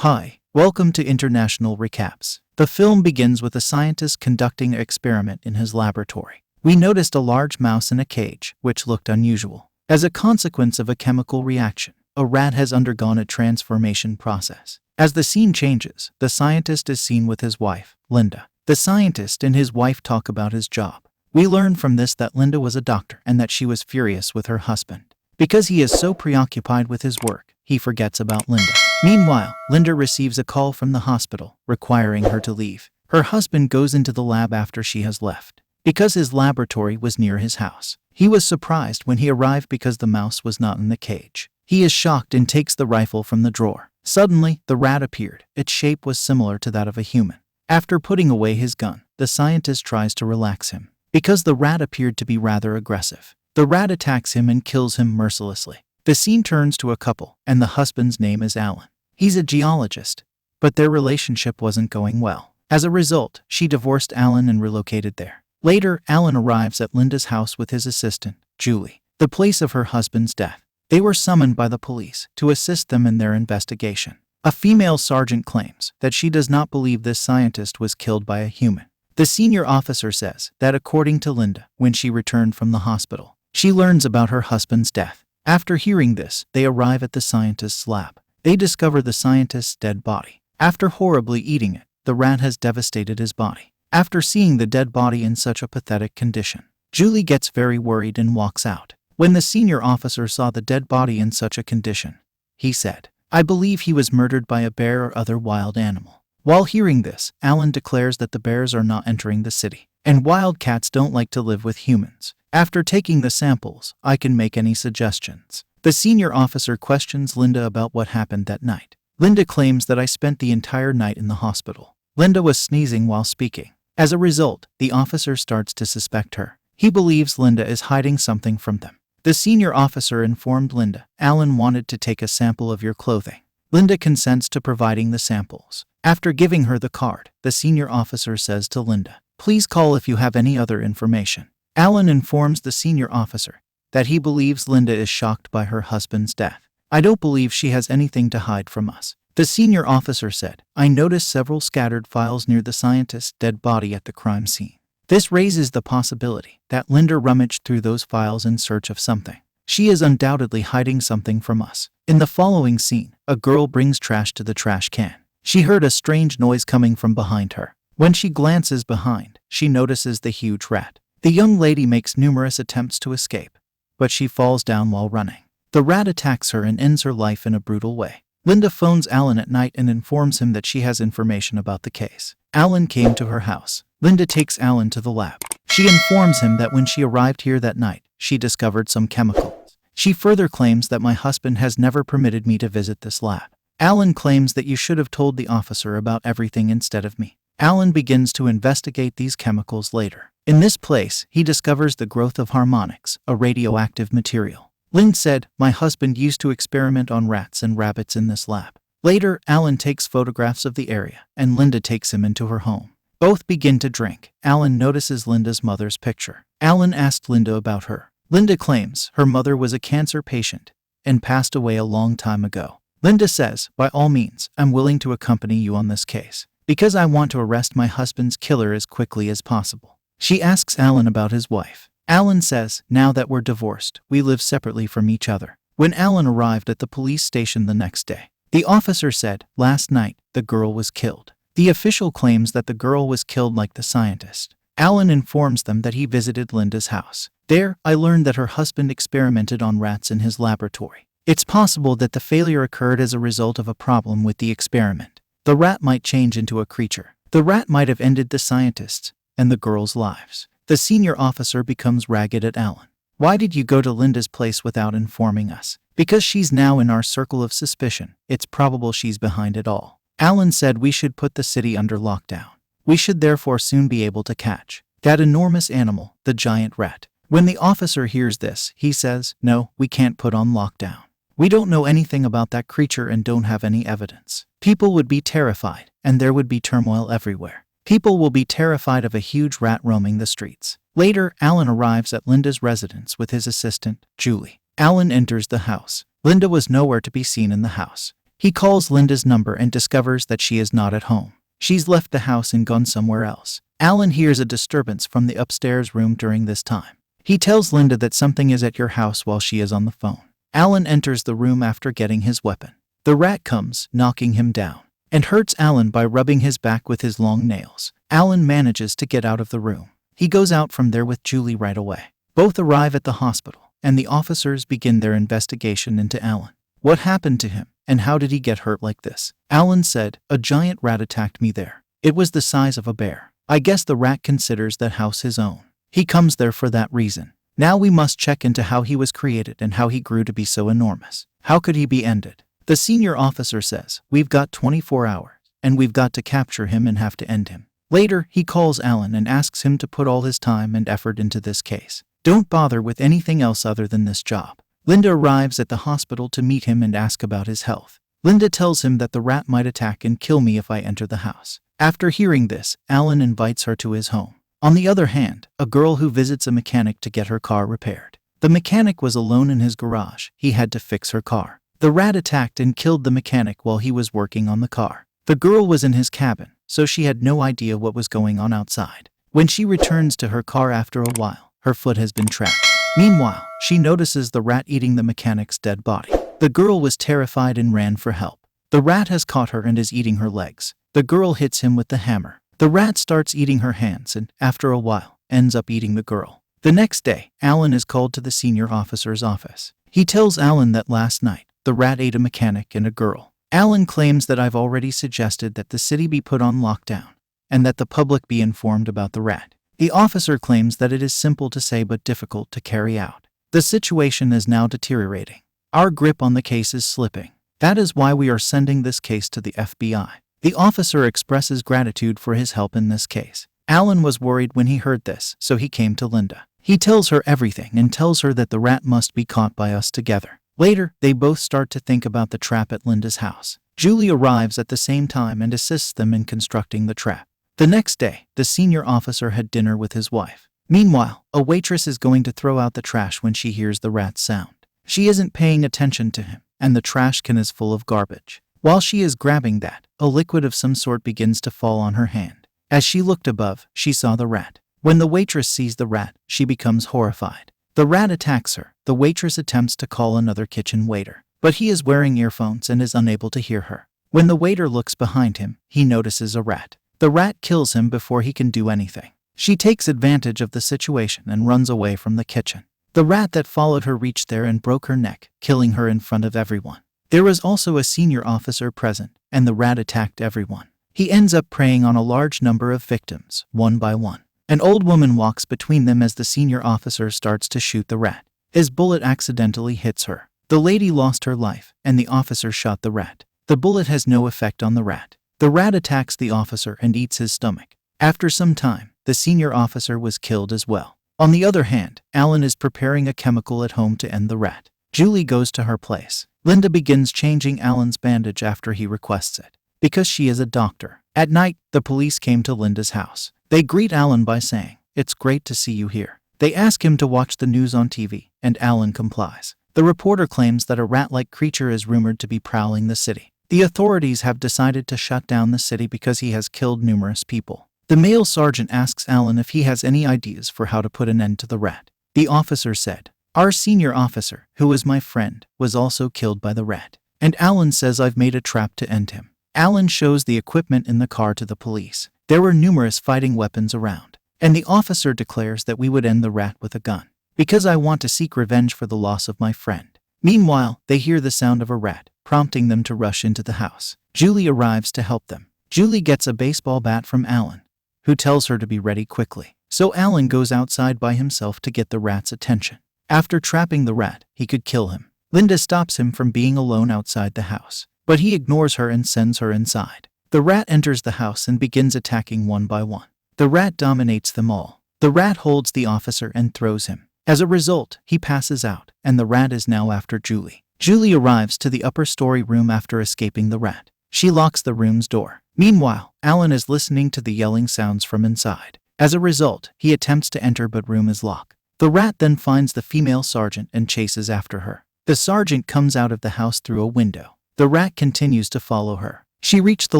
Hi, welcome to International Recaps. The film begins with a scientist conducting an experiment in his laboratory. We noticed a large mouse in a cage, which looked unusual. As a consequence of a chemical reaction, a rat has undergone a transformation process. As the scene changes, the scientist is seen with his wife, Linda. The scientist and his wife talk about his job. We learn from this that Linda was a doctor and that she was furious with her husband. Because he is so preoccupied with his work, he forgets about Linda. Meanwhile, Linda receives a call from the hospital, requiring her to leave. Her husband goes into the lab after she has left. Because his laboratory was near his house, he was surprised when he arrived because the mouse was not in the cage. He is shocked and takes the rifle from the drawer. Suddenly, the rat appeared. Its shape was similar to that of a human. After putting away his gun, the scientist tries to relax him. Because the rat appeared to be rather aggressive, the rat attacks him and kills him mercilessly. The scene turns to a couple, and the husband's name is Alan. He's a geologist, but their relationship wasn't going well. As a result, she divorced Alan and relocated there. Later, Alan arrives at Linda's house with his assistant, Julie, the place of her husband's death. They were summoned by the police to assist them in their investigation. A female sergeant claims that she does not believe this scientist was killed by a human. The senior officer says that according to Linda, when she returned from the hospital, she learns about her husband's death. After hearing this, they arrive at the scientist's lab. They discover the scientist's dead body. After horribly eating it, the rat has devastated his body. After seeing the dead body in such a pathetic condition, Julie gets very worried and walks out. When the senior officer saw the dead body in such a condition, he said, "I believe he was murdered by a bear or other wild animal." While hearing this, Alan declares that the bears are not entering the city, and wild cats don't like to live with humans. After taking the samples, I can make any suggestions. The senior officer questions Linda about what happened that night. Linda claims that I spent the entire night in the hospital. Linda was sneezing while speaking. As a result, the officer starts to suspect her. He believes Linda is hiding something from them. The senior officer informed Linda, "Alan wanted to take a sample of your clothing." Linda consents to providing the samples. After giving her the card, the senior officer says to Linda, "Please call if you have any other information." Alan informs the senior officer that he believes Linda is shocked by her husband's death. "I don't believe she has anything to hide from us." The senior officer said, "I noticed several scattered files near the scientist's dead body at the crime scene. This raises the possibility that Linda rummaged through those files in search of something. She is undoubtedly hiding something from us." In the following scene, a girl brings trash to the trash can. She heard a strange noise coming from behind her. When she glances behind, she notices the huge rat. The young lady makes numerous attempts to escape, but she falls down while running. The rat attacks her and ends her life in a brutal way. Linda phones Alan at night and informs him that she has information about the case. Alan came to her house. Linda takes Alan to the lab. She informs him that when she arrived here that night, she discovered some chemicals. She further claims that my husband has never permitted me to visit this lab. Alan claims that you should have told the officer about everything instead of me. Alan begins to investigate these chemicals later. In this place, he discovers the growth of harmonics, a radioactive material. Lynn said, "My husband used to experiment on rats and rabbits in this lab." Later, Alan takes photographs of the area, and Linda takes him into her home. Both begin to drink. Alan notices Linda's mother's picture. Alan asked Linda about her. Linda claims her mother was a cancer patient and passed away a long time ago. Linda says, "By all means, I'm willing to accompany you on this case, because I want to arrest my husband's killer as quickly as possible." She asks Alan about his wife. Alan says, "Now that we're divorced, we live separately from each other." When Alan arrived at the police station the next day, the officer said, "Last night, the girl was killed." The official claims that the girl was killed like the scientist. Alan informs them that he visited Linda's house. There, I learned that her husband experimented on rats in his laboratory. It's possible that the failure occurred as a result of a problem with the experiment. The rat might change into a creature. The rat might have ended the scientists and the girls' lives. The senior officer becomes ragged at Alan. "Why did you go to Linda's place without informing us?" "Because she's now in our circle of suspicion. It's probable she's behind it all." Alan said we should put the city under lockdown. We should therefore soon be able to catch that enormous animal, the giant rat. When the officer hears this, he says, "No, we can't put on lockdown. We don't know anything about that creature and don't have any evidence. People would be terrified, and there would be turmoil everywhere. People will be terrified of a huge rat roaming the streets." Later, Alan arrives at Linda's residence with his assistant, Julie. Alan enters the house. Linda was nowhere to be seen in the house. He calls Linda's number and discovers that she is not at home. She's left the house and gone somewhere else. Alan hears a disturbance from the upstairs room during this time. He tells Linda that something is at your house while she is on the phone. Alan enters the room after getting his weapon. The rat comes, knocking him down, and hurts Alan by rubbing his back with his long nails. Alan manages to get out of the room. He goes out from there with Julie right away. Both arrive at the hospital, and the officers begin their investigation into Alan. What happened to him, and how did he get hurt like this? Alan said, "A giant rat attacked me there. It was the size of a bear. I guess the rat considers that house his own. He comes there for that reason. Now we must check into how he was created and how he grew to be so enormous. How could he be ended?" The senior officer says, "We've got 24 hours, and we've got to capture him and have to end him." Later, he calls Alan and asks him to put all his time and effort into this case. Don't bother with anything else other than this job. Linda arrives at the hospital to meet him and ask about his health. Linda tells him that the rat might attack and kill me if I enter the house. After hearing this, Alan invites her to his home. On the other hand, a girl who visits a mechanic to get her car repaired. The mechanic was alone in his garage. He had to fix her car. The rat attacked and killed the mechanic while he was working on the car. The girl was in his cabin, so she had no idea what was going on outside. When she returns to her car after a while, her foot has been trapped. Meanwhile, she notices the rat eating the mechanic's dead body. The girl was terrified and ran for help. The rat has caught her and is eating her legs. The girl hits him with the hammer. The rat starts eating her hands and, after a while, ends up eating the girl. The next day, Alan is called to the senior officer's office. He tells Alan that last night, the rat ate a mechanic and a girl. Alan claims that I've already suggested that the city be put on lockdown and that the public be informed about the rat. The officer claims that it is simple to say but difficult to carry out. The situation is now deteriorating. Our grip on the case is slipping. That is why we are sending this case to the FBI. The officer expresses gratitude for his help in this case. Alan was worried when he heard this, so he came to Linda. He tells her everything and tells her that the rat must be caught by us together. Later, they both start to think about the trap at Linda's house. Julie arrives at the same time and assists them in constructing the trap. The next day, the senior officer had dinner with his wife. Meanwhile, a waitress is going to throw out the trash when she hears the rat's sound. She isn't paying attention to him, and the trash can is full of garbage. While she is grabbing that, a liquid of some sort begins to fall on her hand. As she looked above, she saw the rat. When the waitress sees the rat, she becomes horrified. The rat attacks her. The waitress attempts to call another kitchen waiter, but he is wearing earphones and is unable to hear her. When the waiter looks behind him, he notices a rat. The rat kills him before he can do anything. She takes advantage of the situation and runs away from the kitchen. The rat that followed her reached there and broke her neck, killing her in front of everyone. There was also a senior officer present, and the rat attacked everyone. He ends up preying on a large number of victims, one by one. An old woman walks between them as the senior officer starts to shoot the rat. His bullet accidentally hits her. The lady lost her life, and the officer shot the rat. The bullet has no effect on the rat. The rat attacks the officer and eats his stomach. After some time, the senior officer was killed as well. On the other hand, Alan is preparing a chemical at home to end the rat. Julie goes to her place. Linda begins changing Alan's bandage after he requests it, because she is a doctor. At night, the police came to Linda's house. They greet Alan by saying, "It's great to see you here." They ask him to watch the news on TV, and Alan complies. The reporter claims that a rat-like creature is rumored to be prowling the city. The authorities have decided to shut down the city because he has killed numerous people. The male sergeant asks Alan if he has any ideas for how to put an end to the rat. The officer said, "Our senior officer, who is my friend, was also killed by the rat." And Alan says, "I've made a trap to end him." Alan shows the equipment in the car to the police. There were numerous fighting weapons around, and the officer declares that we would end the rat with a gun, because I want to seek revenge for the loss of my friend. Meanwhile, they hear the sound of a rat, prompting them to rush into the house. Julie arrives to help them. Julie gets a baseball bat from Alan, who tells her to be ready quickly. So Alan goes outside by himself to get the rat's attention. After trapping the rat, he could kill him. Linda stops him from being alone outside the house, but he ignores her and sends her inside. The rat enters the house and begins attacking one by one. The rat dominates them all. The rat holds the officer and throws him. As a result, he passes out, and the rat is now after Julie. Julie arrives to the upper story room after escaping the rat. She locks the room's door. Meanwhile, Alan is listening to the yelling sounds from inside. As a result, he attempts to enter but room is locked. The rat then finds the female sergeant and chases after her. The sergeant comes out of the house through a window. The rat continues to follow her. She reached the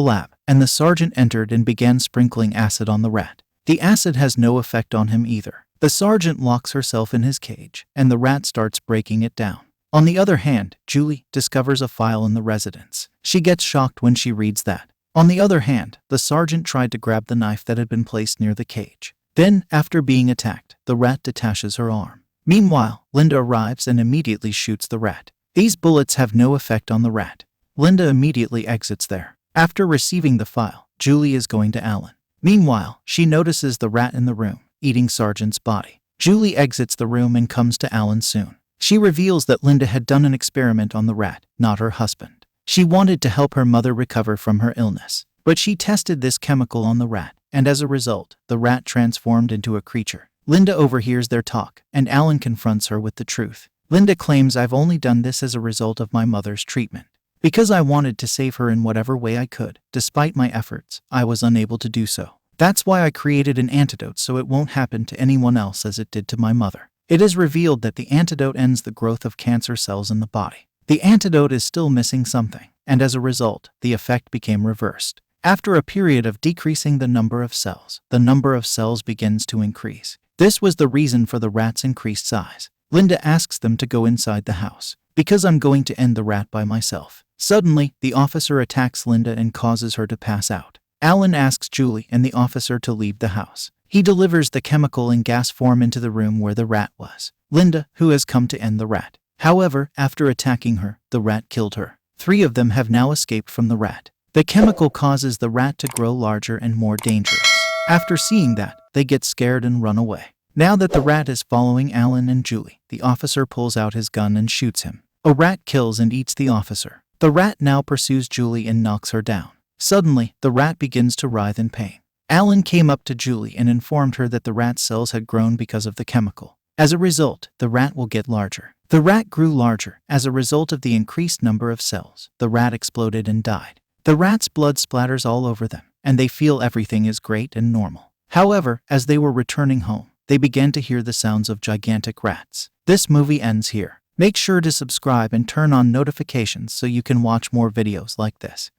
lab, and the sergeant entered and began sprinkling acid on the rat. The acid has no effect on him either. The sergeant locks herself in his cage, and the rat starts breaking it down. On the other hand, Julie discovers a file in the residence. She gets shocked when she reads that. On the other hand, the sergeant tried to grab the knife that had been placed near the cage. Then, after being attacked, the rat detaches her arm. Meanwhile, Linda arrives and immediately shoots the rat. These bullets have no effect on the rat. Linda immediately exits there. After receiving the file, Julie is going to Alan. Meanwhile, she notices the rat in the room, eating Sergeant's body. Julie exits the room and comes to Alan soon. She reveals that Linda had done an experiment on the rat, not her husband. She wanted to help her mother recover from her illness, but she tested this chemical on the rat, and as a result, the rat transformed into a creature. Linda overhears their talk, and Alan confronts her with the truth. Linda claims, "I've only done this as a result of my mother's treatment. Because I wanted to save her in whatever way I could. Despite my efforts, I was unable to do so. That's why I created an antidote so it won't happen to anyone else as it did to my mother." It is revealed that the antidote ends the growth of cancer cells in the body. The antidote is still missing something, and as a result, the effect became reversed. After a period of decreasing the number of cells begins to increase. This was the reason for the rat's increased size. Linda asks them to go inside the house. "Because I'm going to end the rat by myself." Suddenly, the officer attacks Linda and causes her to pass out. Alan asks Julie and the officer to leave the house. He delivers the chemical in gas form into the room where the rat was. Linda, who has come to end the rat. However, after attacking her, the rat killed her. 3 of them have now escaped from the rat. The chemical causes the rat to grow larger and more dangerous. After seeing that, they get scared and run away. Now that the rat is following Alan and Julie, the officer pulls out his gun and shoots him. A rat kills and eats the officer. The rat now pursues Julie and knocks her down. Suddenly, the rat begins to writhe in pain. Alan came up to Julie and informed her that the rat's cells had grown because of the chemical. As a result, the rat will get larger. The rat grew larger. As a result of the increased number of cells, the rat exploded and died. The rat's blood splatters all over them, and they feel everything is great and normal. However, as they were returning home, they began to hear the sounds of gigantic rats. This movie ends here. Make sure to subscribe and turn on notifications so you can watch more videos like this.